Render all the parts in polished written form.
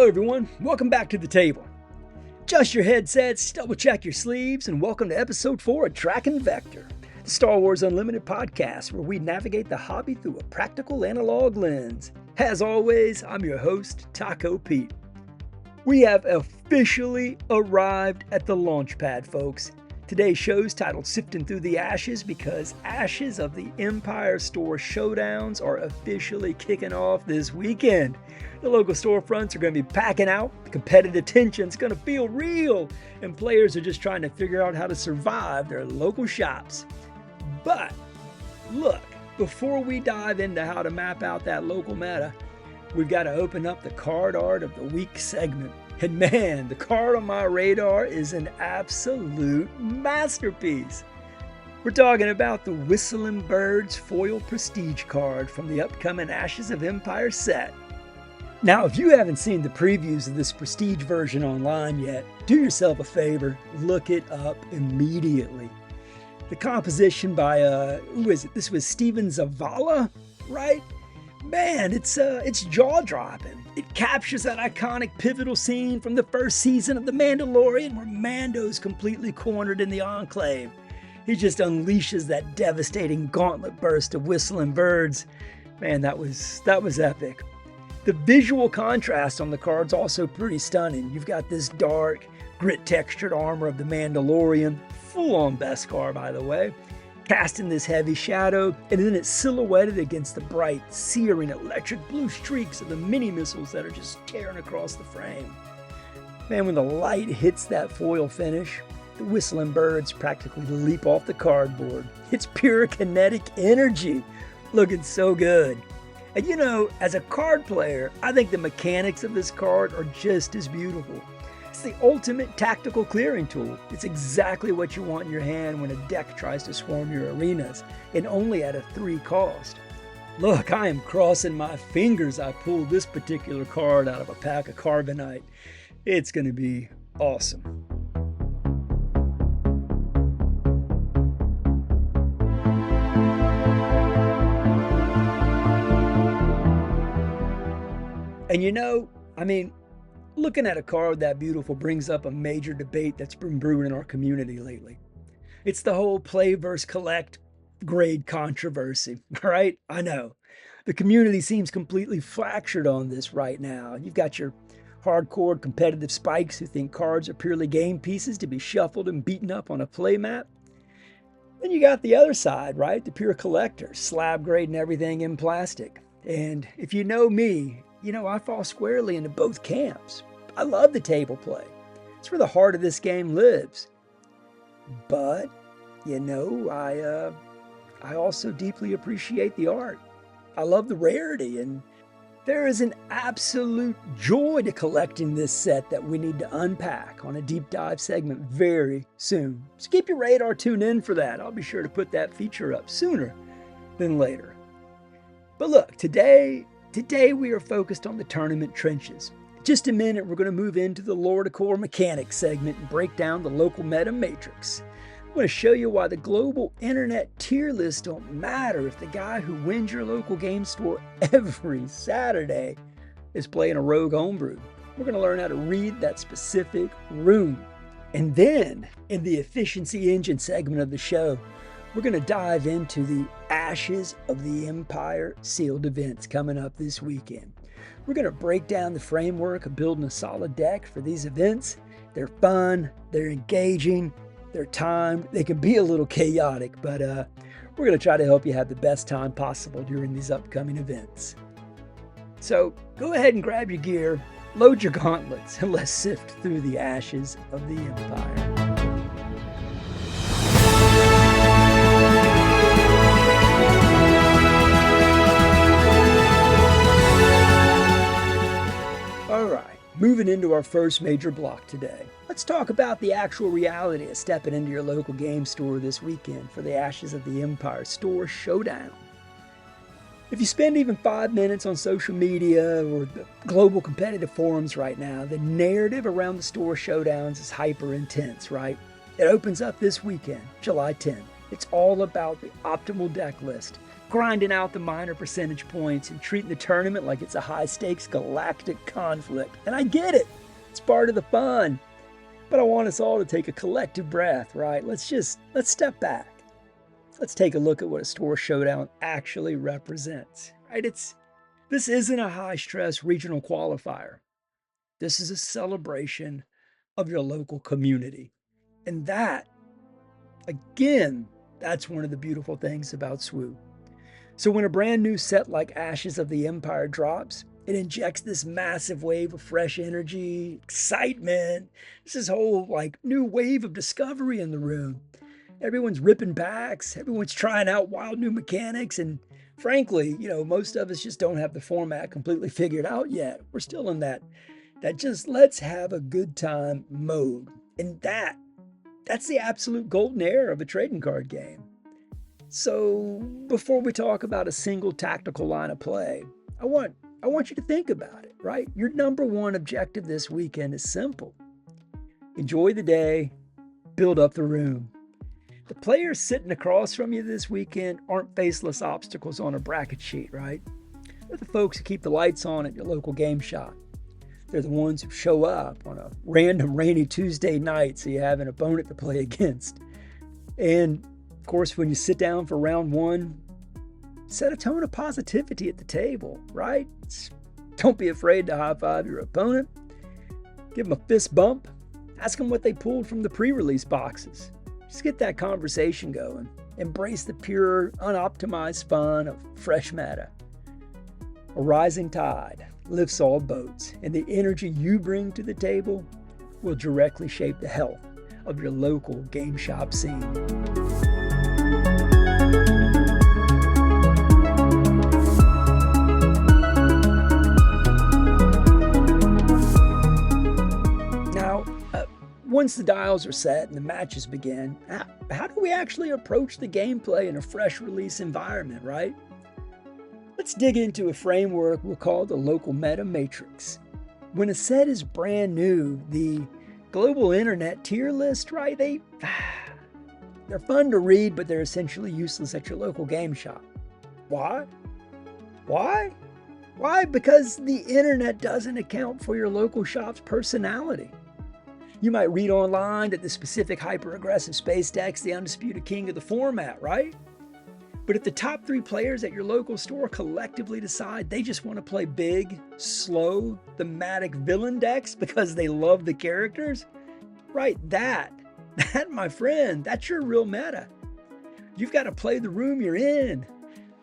Hello everyone, welcome back to the table. Adjust your headsets, double check your sleeves, and welcome to episode 4 of Track and Vector, the Star Wars Unlimited podcast where we navigate the hobby through a practical analog lens. As always, I'm your host, Taco Pete. We have officially arrived at the launchpad, folks. Today's show is titled Sifting Through the Ashes because Ashes of the Empire Store Showdowns are officially kicking off this weekend. The local storefronts are going to be packing out, the competitive tension's going to feel real, and players are just trying to figure out how to survive their local shops. But look, before we dive into how to map out that local meta, we've got to open up the card art of the week segment. And man, the card on my radar is an absolute masterpiece. We're talking about the Whistling Birds foil prestige card from the upcoming Ashes of Empire set. Now, if you haven't seen the previews of this prestige version online yet, do yourself a favor, look it up immediately. The composition by, This was Steven Zavala, right? Man, it's jaw-dropping. It captures that iconic pivotal scene from the first season of The Mandalorian where Mando's completely cornered in the Enclave. He just unleashes that devastating gauntlet burst of Whistling Birds. Man, that was epic. The visual contrast on the card's also pretty stunning. You've got this dark, grit-textured armor of the Mandalorian, full-on Beskar, by the way, casting this heavy shadow, and then it's silhouetted against the bright, searing electric blue streaks of the mini missiles that are just tearing across the frame. Man, when the light hits that foil finish, the Whistling Birds practically leap off the cardboard. It's pure kinetic energy, looking so good. And you know, as a card player, I think the mechanics of this card are just as beautiful. It's the ultimate tactical clearing tool. It's exactly what you want in your hand when a deck tries to swarm your arenas, and only at a 3 cost. Look, I am crossing my fingers I pulled this particular card out of a pack of Carbonite. It's going to be awesome. And you know, looking at a card that beautiful brings up a major debate that's been brewing in our community lately. It's the whole play versus collect grade controversy, right? I know. The community seems completely fractured on this right now. You've got your hardcore competitive spikes who think cards are purely game pieces to be shuffled and beaten up on a play mat. Then you got the other side, right? The pure collectors, slab grading everything in plastic. And if you know me, you know, I fall squarely into both camps. I love the table play. It's where the heart of this game lives. But, you know, I also deeply appreciate the art. I love the rarity, and there is an absolute joy to collecting this set that we need to unpack on a deep dive segment very soon. So keep your radar tuned in for that. I'll be sure to put that feature up sooner than later. But look, Today we are focused on the tournament trenches. In just a minute, we're going to move into the lore to Core Mechanics segment and break down the local meta matrix. I'm going to show you why the global internet tier lists don't matter if the guy who wins your local game store every Saturday is playing a rogue homebrew. We're going to learn how to read that specific rune. And then, in the efficiency engine segment of the show, we're going to dive into the Ashes of the Empire sealed events coming up this weekend. We're going to break down the framework of building a solid deck for these events. They're fun, they're engaging, they're timed, they can be a little chaotic, but we're going to try to help you have the best time possible during these upcoming events. So go ahead and grab your gear, load your gauntlets, and let's sift through the ashes of the Empire. Alright, moving into our first major block today. Let's talk about the actual reality of stepping into your local game store this weekend for the Ashes of the Empire Store Showdown. If you spend even 5 minutes on social media or the global competitive forums right now, the narrative around the store showdowns is hyper intense, right? It opens up this weekend, July 10th. It's all about the optimal deck list, grinding out the minor percentage points and treating the tournament like it's a high-stakes galactic conflict. And I get it. It's part of the fun. But I want us all to take a collective breath, right? Let's step back. Let's take a look at what a store showdown actually represents, right? This isn't a high-stress regional qualifier. This is a celebration of your local community. And that, again, that's one of the beautiful things about SWU. So when a brand new set like Ashes of the Empire drops, it injects this massive wave of fresh energy, excitement. This whole new wave of discovery in the room. Everyone's ripping packs. Everyone's trying out wild new mechanics. And frankly, most of us just don't have the format completely figured out yet. We're still in that just let's have a good time mode. And that's the absolute golden era of a trading card game. So before we talk about a single tactical line of play, I want you to think about it, right? Your number one objective this weekend is simple. Enjoy the day, build up the room. The players sitting across from you this weekend aren't faceless obstacles on a bracket sheet, right? They're the folks who keep the lights on at your local game shop. They're the ones who show up on a random rainy Tuesday night so you have an opponent to play against. And of course, when you sit down for round one, set a tone of positivity at the table, right? Don't be afraid to high-five your opponent. Give them a fist bump. Ask them what they pulled from the pre-release boxes. Just get that conversation going. Embrace the pure, unoptimized fun of fresh meta. A rising tide lifts all boats, and the energy you bring to the table will directly shape the health of your local game shop scene. Once the dials are set and the matches begin, how do we actually approach the gameplay in a fresh release environment, right? Let's dig into a framework we'll call the local meta matrix. When a set is brand new, the global internet tier list, right? They're fun to read, but they're essentially useless at your local game shop. Why? Because the internet doesn't account for your local shop's personality. You might read online that the specific hyper-aggressive space deck's the undisputed king of the format, right? But if the top 3 players at your local store collectively decide they just want to play big, slow, thematic villain decks because they love the characters, right, that, my friend, that's your real meta. You've got to play the room you're in,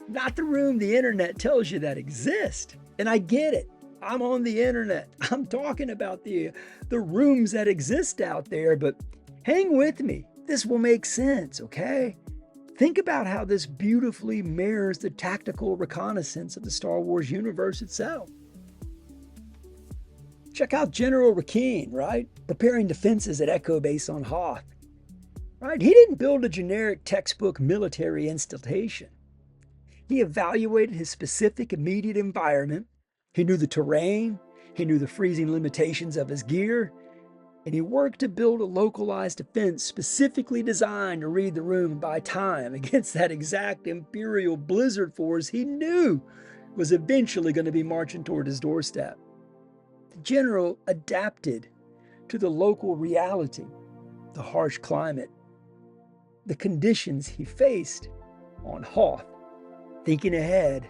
not the room the internet tells you that exists. And I get it. I'm on the internet. I'm talking about the rooms that exist out there, but hang with me. This will make sense, okay? Think about how this beautifully mirrors the tactical reconnaissance of the Star Wars universe itself. Check out General Rakeen, right? Preparing defenses at Echo Base on Hoth. Right? He didn't build a generic textbook military installation. He evaluated his specific immediate environment. He knew the terrain, he knew the freezing limitations of his gear, and he worked to build a localized defense specifically designed to read the room and buy time against that exact Imperial blizzard force he knew was eventually going to be marching toward his doorstep. The general adapted to the local reality, the harsh climate, the conditions he faced on Hoth, thinking ahead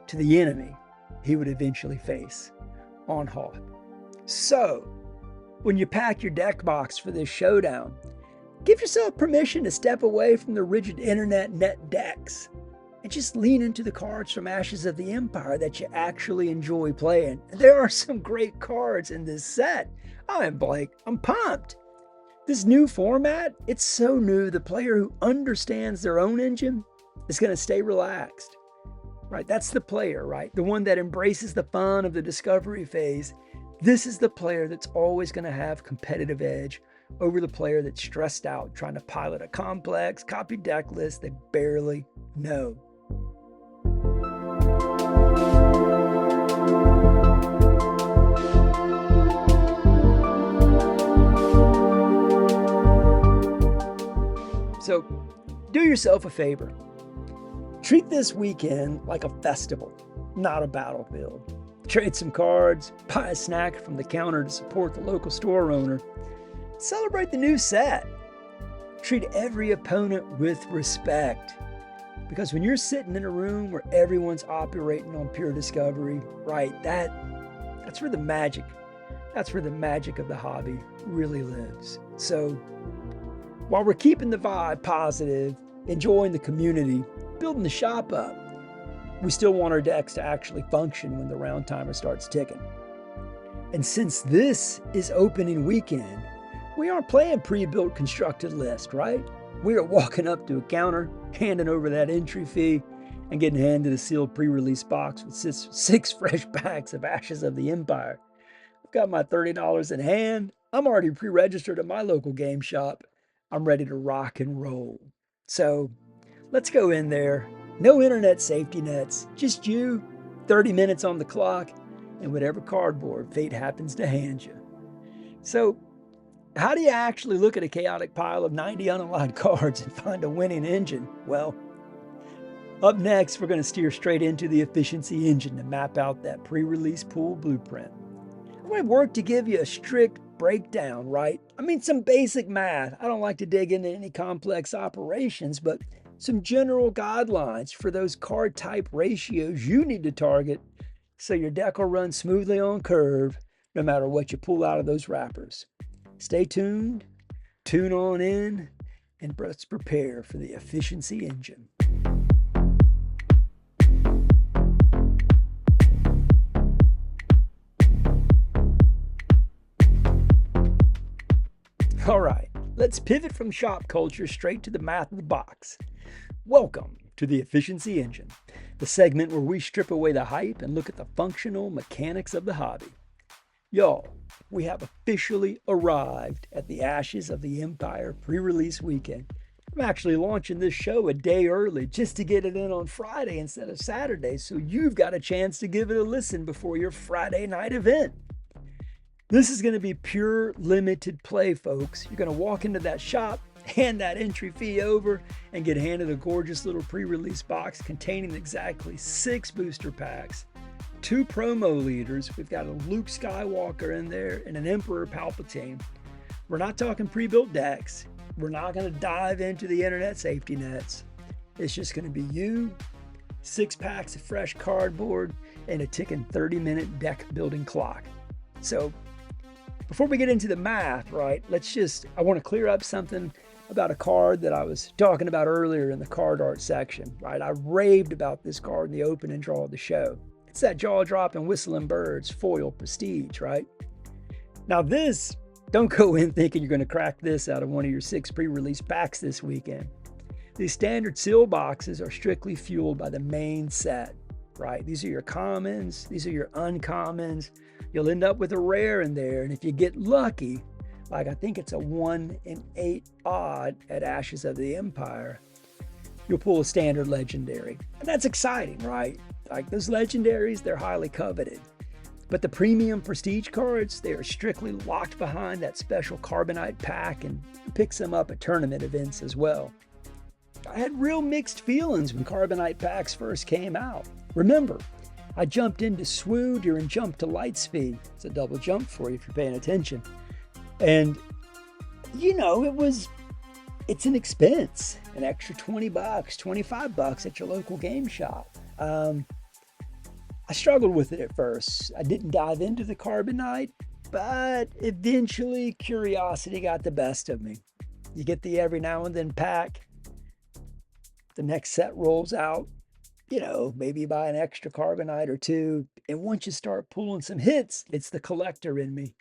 to the enemy he would eventually face on Hoth. So, when you pack your deck box for this showdown, give yourself permission to step away from the rigid internet net decks and just lean into the cards from Ashes of the Empire that you actually enjoy playing. There are some great cards in this set. I'm pumped. This new format, it's so new, the player who understands their own engine is going to stay relaxed. Right, that's the player, right? The one that embraces the fun of the discovery phase. This is the player that's always going to have competitive edge over the player that's stressed out trying to pilot a complex copy deck list they barely know. So, do yourself a favor. Treat this weekend like a festival, not a battlefield. Trade some cards, buy a snack from the counter to support the local store owner. Celebrate the new set. Treat every opponent with respect. Because when you're sitting in a room where everyone's operating on pure discovery, right, that's where the magic of the hobby really lives. So while we're keeping the vibe positive, enjoying the community, building the shop up, we still want our decks to actually function when the round timer starts ticking. And since this is opening weekend, we aren't playing pre-built constructed list, right? We are walking up to a counter, handing over that entry fee, and getting handed a sealed pre-release box with six fresh packs of Ashes of the Empire. I've got my $30 in hand. I'm already pre-registered at my local game shop. I'm ready to rock and roll. So let's go in there. No internet safety nets, just you, 30 minutes on the clock, and whatever cardboard fate happens to hand you. So how do you actually look at a chaotic pile of 90 unaligned cards and find a winning engine? Well, up next, we're going to steer straight into the efficiency engine to map out that pre-release pool blueprint. I'm going to work to give you a strict breakdown, right? I mean, some basic math. I don't like to dig into any complex operations, but some general guidelines for those card type ratios you need to target so your deck will run smoothly on curve no matter what you pull out of those wrappers. Stay tuned, tune on in, and let's prepare for the efficiency engine. All right, let's pivot from shop culture straight to the math of the box. Welcome to the efficiency engine, the segment where we strip away the hype and look at the functional mechanics of the hobby. Y'all, we have officially arrived at the Ashes of the Empire pre-release weekend. I'm actually launching this show a day early just to get it in on Friday instead of Saturday, so you've got a chance to give it a listen before your Friday night event. This is going to be pure limited play, folks. You're going to walk into that shop, hand that entry fee over, and get handed a gorgeous little pre-release box containing exactly 6 booster packs, 2 promo leaders. We've got a Luke Skywalker in there and an Emperor Palpatine. We're not talking pre-built decks. We're not going to dive into the internet safety nets. It's just going to be you, 6 packs of fresh cardboard, and a ticking 30-minute deck building clock. So before we get into the math, right, I want to clear up something about a card that I was talking about earlier in the card art section, right? I raved about this card in the opening draw of the show. It's that jaw-dropping Whistling Birds foil prestige, right? Now this, don't go in thinking you're going to crack this out of one of your 6 pre-release packs this weekend. These standard seal boxes are strictly fueled by the main set, right? These are your commons, these are your uncommons. You'll end up with a rare in there, and if you get lucky, like I think it's a 1 in 8 odd at Ashes of the Empire, you'll pull a standard legendary. And that's exciting, right? Like those legendaries, they're highly coveted. But the premium prestige cards, they are strictly locked behind that special carbonite pack, and you pick some up at tournament events as well. I had real mixed feelings when carbonite packs first came out. Remember, I jumped into SWU during Jump to Lightspeed. It's a double jump for you if you're paying attention. And, you know, it's an expense, an extra $20, $25 at your local game shop. I struggled with it at first. I didn't dive into the carbonite, but eventually curiosity got the best of me. You get the every now and then pack. The next set rolls out. You know, maybe you buy an extra carbonite or 2. And once you start pulling some hits, it's the collector in me.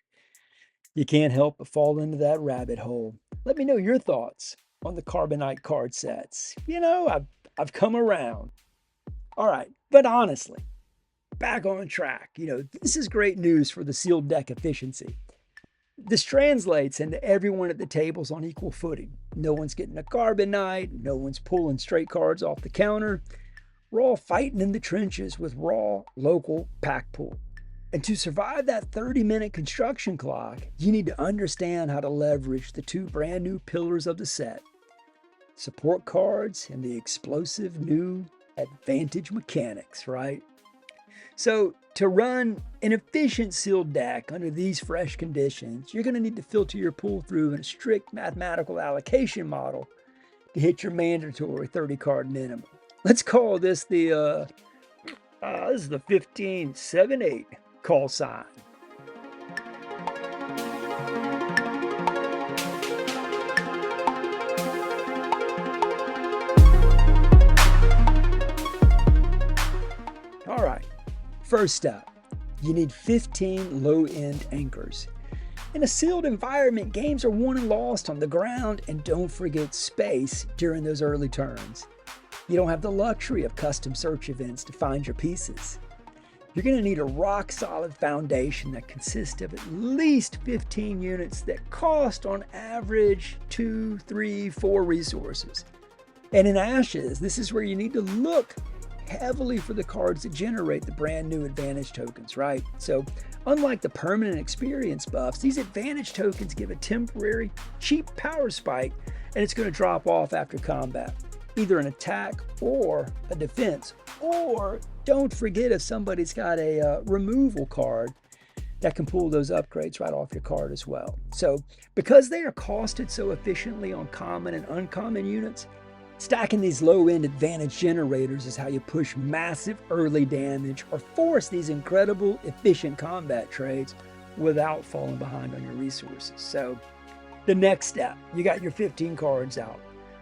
You can't help but fall into that rabbit hole. Let me know your thoughts on the carbonite card sets. You know, I've come around. All right, but honestly, back on track. You know, this is great news for the sealed deck efficiency. This translates into everyone at the table's on equal footing. No one's getting a carbonite. No one's pulling straight cards off the counter. We're all fighting in the trenches with raw, local pack pool. And to survive that 30-minute construction clock, you need to understand how to leverage the 2 brand new pillars of the set. Support cards and the explosive new advantage mechanics, right? So to run an efficient sealed deck under these fresh conditions, you're going to need to filter your pool through in a strict mathematical allocation model to hit your mandatory 30 card minimum. Let's call this the 15-7-8 call sign. All right, first up, you need 15 low-end anchors. In a sealed environment, games are won and lost on the ground, and don't forget space during those early turns. You don't have the luxury of custom search events to find your pieces. You're going to need a rock-solid foundation that consists of at least 15 units that cost on average 2, 3, 4 resources. And in Ashes, this is where you need to look heavily for the cards that generate the brand new advantage tokens, right? So unlike the permanent experience buffs, these advantage tokens give a temporary cheap power spike, and it's going to drop off after combat, either an attack or a defense. Or don't forget, if somebody's got a removal card, that can pull those upgrades right off your card as well. So because they are costed so efficiently on common and uncommon units, stacking these low-end advantage generators is how you push massive early damage or force these incredible efficient combat trades without falling behind on your resources. So the next step, you got your 15 cards out.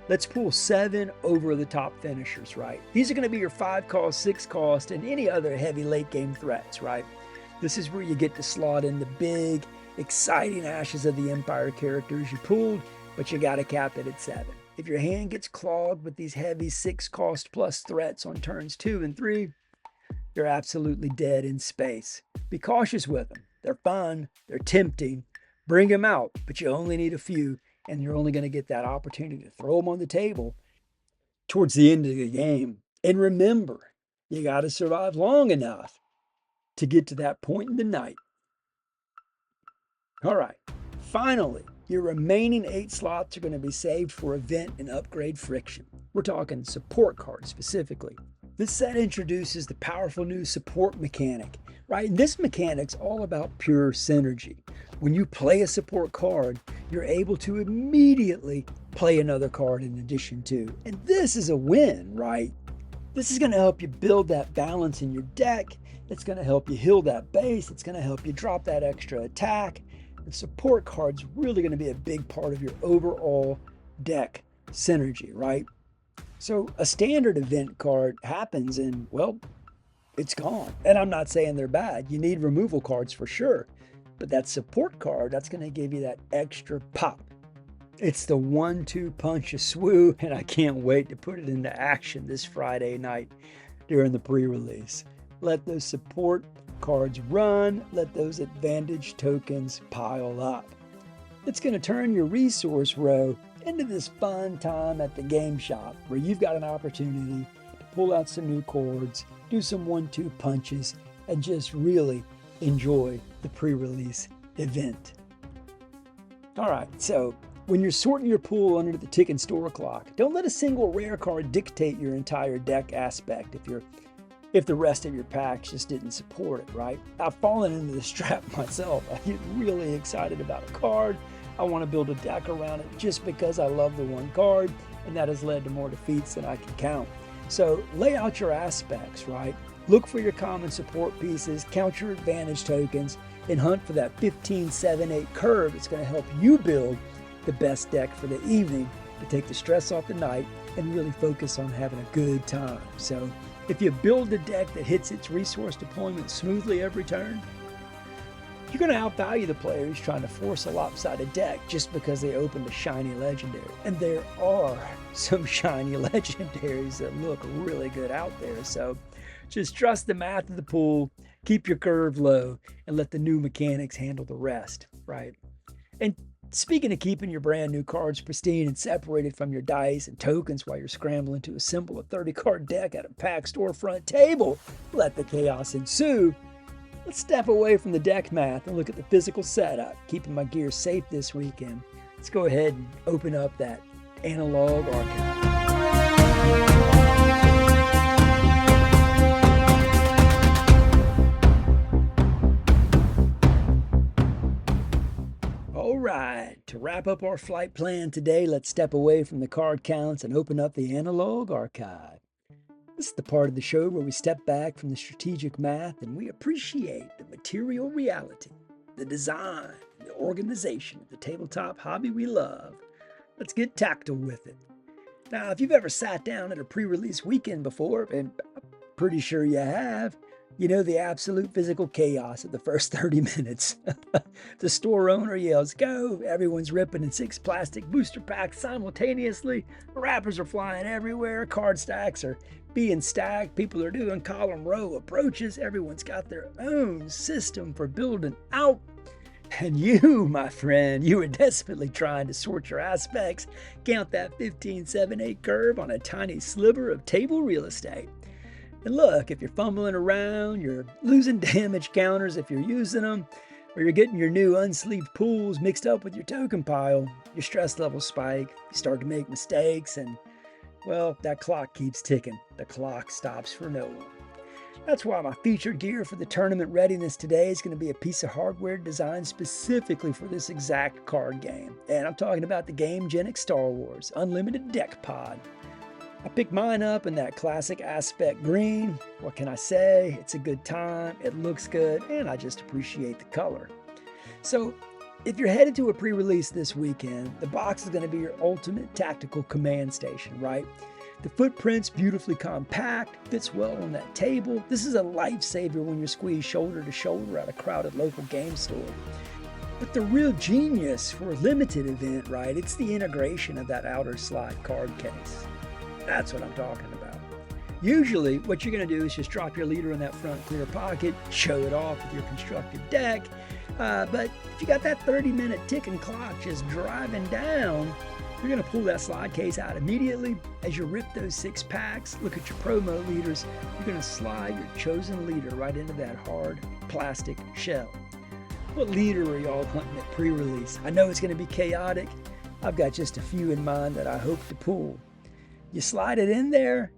Let's pull 7 over-the-top finishers, right? These are going to be your 5 cost, 6 cost, and any other heavy late-game threats, right? This is where you get to slot in the big, exciting Ashes of the Empire characters you pulled, but you got to cap it at 7. If your hand gets clogged with these heavy 6 cost plus threats on turns 2 and 3, you're absolutely dead in space. Be cautious with them. They're fun, they're tempting. Bring them out, but you only need a few, and you're only going to get that opportunity to throw them on the table towards the end of the game. And remember, you got to survive long enough to get to that point in the night. All right, finally, your remaining 8 slots are going to be saved for event and upgrade friction. We're talking support cards specifically. This set introduces the powerful new support mechanic, right? And this mechanic's all about pure synergy. When you play a support card, you're able to immediately play another card in addition to. And this is a win, right? This is going to help you build that balance in your deck. It's going to help you heal that base. It's going to help you drop that extra attack. The support card's really going to be a big part of your overall deck synergy, right? So a standard event card happens and, well, it's gone. And I'm not saying they're bad. You need removal cards for sure. But that support card, that's going to give you that extra pop. It's the 1-2 punch of swoo, and I can't wait to put it into action this Friday night during the pre-release. Let those support cards run, let those advantage tokens pile up. It's going to turn your resource row into this fun time at the game shop where you've got an opportunity to pull out some new cards, do some 1-2 punches, and just really enjoy the pre-release event. All right, so when you're sorting your pool under the ticking store clock, don't let a single rare card dictate your entire deck aspect if the rest of your packs just didn't support it, right? I've fallen into this trap myself. I get really excited about a card. I want to build a deck around it just because I love the one card, and that has led to more defeats than I can count. So lay out your aspects, right? Look for your common support pieces, count your advantage tokens, and hunt for that 15-7-8 curve that's going to help you build the best deck for the evening to take the stress off the night and really focus on having a good time. So if you build a deck that hits its resource deployment smoothly every turn, you're going to outvalue the player who's trying to force a lopsided deck just because they opened a shiny legendary. And there are some shiny legendaries that look really good out there. So just trust the math of the pool, keep your curve low, and let the new mechanics handle the rest, right? And speaking of keeping your brand new cards pristine and separated from your dice and tokens while you're scrambling to assemble a 30-card deck at a packed storefront table, let the chaos ensue. Let's step away from the deck math and look at the physical setup, keeping my gear safe this weekend. Let's go ahead and open up that Analog Archive. To wrap up our flight plan today, let's step away from the card counts and open up the Analog Archive. This is the part of the show where we step back from the strategic math and we appreciate the material reality, the design, the organization of the tabletop hobby we love. Let's get tactile with it. Now, if you've ever sat down at a pre-release weekend before, and I'm pretty sure you have, you know the absolute physical chaos of the first 30 minutes. The store owner yells, "Go!" Everyone's ripping in 6 plastic booster packs simultaneously. Wrappers are flying everywhere. Card stacks are being stacked. People are doing column row approaches. Everyone's got their own system for building out. And you, my friend, you were desperately trying to sort your aspects, count that 15/7/8 curve on a tiny sliver of table real estate. And look, if you're fumbling around, you're losing damage counters if you're using them, or you're getting your new unsleeved pools mixed up with your token pile, your stress levels spike, you start to make mistakes, and, well, that clock keeps ticking. The clock stops for no one. That's why my featured gear for the tournament readiness today is going to be a piece of hardware designed specifically for this exact card game. And I'm talking about the Gamegenic Star Wars Unlimited Deck Pod. I picked mine up in that classic aspect green. What can I say? It's a good time, it looks good, and I just appreciate the color. So if you're headed to a pre-release this weekend, the box is going to be your ultimate tactical command station, right? The footprint's beautifully compact, fits well on that table. This is a lifesaver when you're squeezed shoulder to shoulder at a crowded local game store. But the real genius for a limited event, right, it's the integration of that outer slide card case. That's what I'm talking about. Usually, what you're going to do is just drop your leader in that front clear pocket, show it off with your constructed deck. But if you got that 30-minute ticking clock just driving down, you're going to pull that slide case out immediately. As you rip those 6 packs, look at your promo leaders, you're going to slide your chosen leader right into that hard plastic shell. What leader are y'all hunting at pre-release? I know it's going to be chaotic. I've got just a few in mind that I hope to pull. You slide it in there,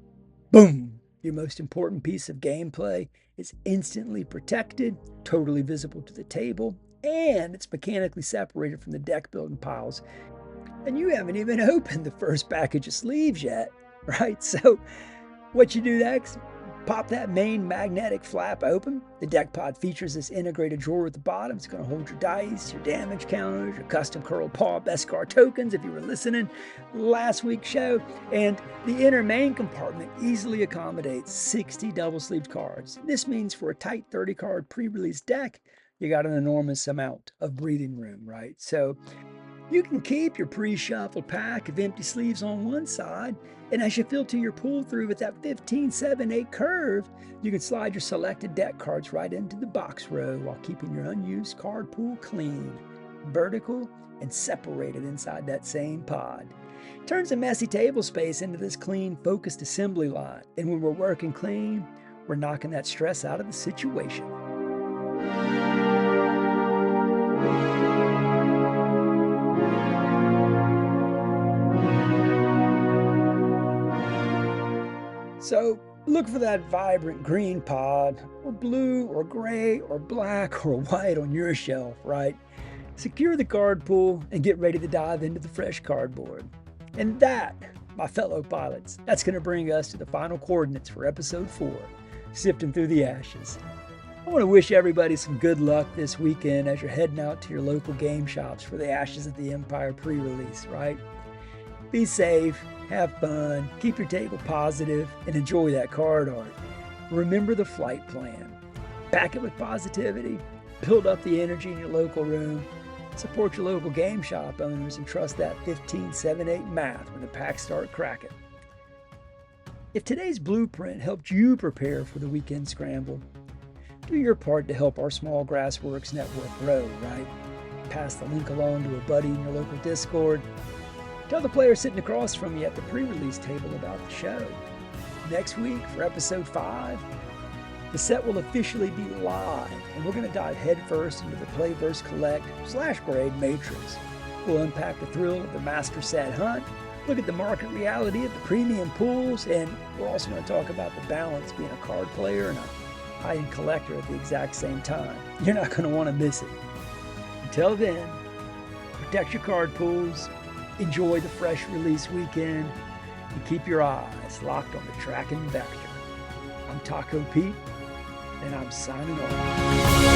boom! Your most important piece of gameplay is instantly protected, totally visible to the table, and it's mechanically separated from the deck building piles. And you haven't even opened the first package of sleeves yet, right? So what you do next, pop that main magnetic flap open. The deck pod features this integrated drawer at the bottom. It's going to hold your dice, your damage counters, your custom curl paw Beskar tokens if you were listening last week's show. And the inner main compartment easily accommodates 60 double-sleeved cards. This means for a tight 30-card pre-release deck, you got an enormous amount of breathing room, right? So you can keep your pre-shuffled pack of empty sleeves on one side, and as you filter your pull through with that 15/7/8 curve, you can slide your selected deck cards right into the box row while keeping your unused card pool clean, vertical, and separated inside that same pod. Turns a messy table space into this clean, focused assembly line, and when we're working clean, we're knocking that stress out of the situation. So look for that vibrant green pod, or blue, or gray, or black, or white on your shelf, right? Secure the card pool and get ready to dive into the fresh cardboard. And that, my fellow pilots, that's going to bring us to the final coordinates for episode 4, Sifting Through the Ashes. I want to wish everybody some good luck this weekend as you're heading out to your local game shops for the Ashes of the Empire pre-release, right? Be safe, have fun, keep your table positive, and enjoy that card art. Remember the flight plan. Pack it with positivity, build up the energy in your local room, support your local game shop owners, and trust that 15/7/8 math when the packs start cracking. If today's blueprint helped you prepare for the weekend scramble, do your part to help our small Grassworks network grow, right? Pass the link along to a buddy in your local Discord. Tell the player sitting across from you at the pre-release table about the show. Next week, for episode 5, the set will officially be live, and we're going to dive headfirst into the Play vs. Collect /grade matrix. We'll unpack the thrill of the master set hunt, look at the market reality of the premium pools, and we're also going to talk about the balance being a card player and a high-end collector at the exact same time. You're not going to want to miss it. Until then, protect your card pools, enjoy the fresh release weekend, and keep your eyes locked on the tracking vector. I'm Taco Pete, and I'm signing off.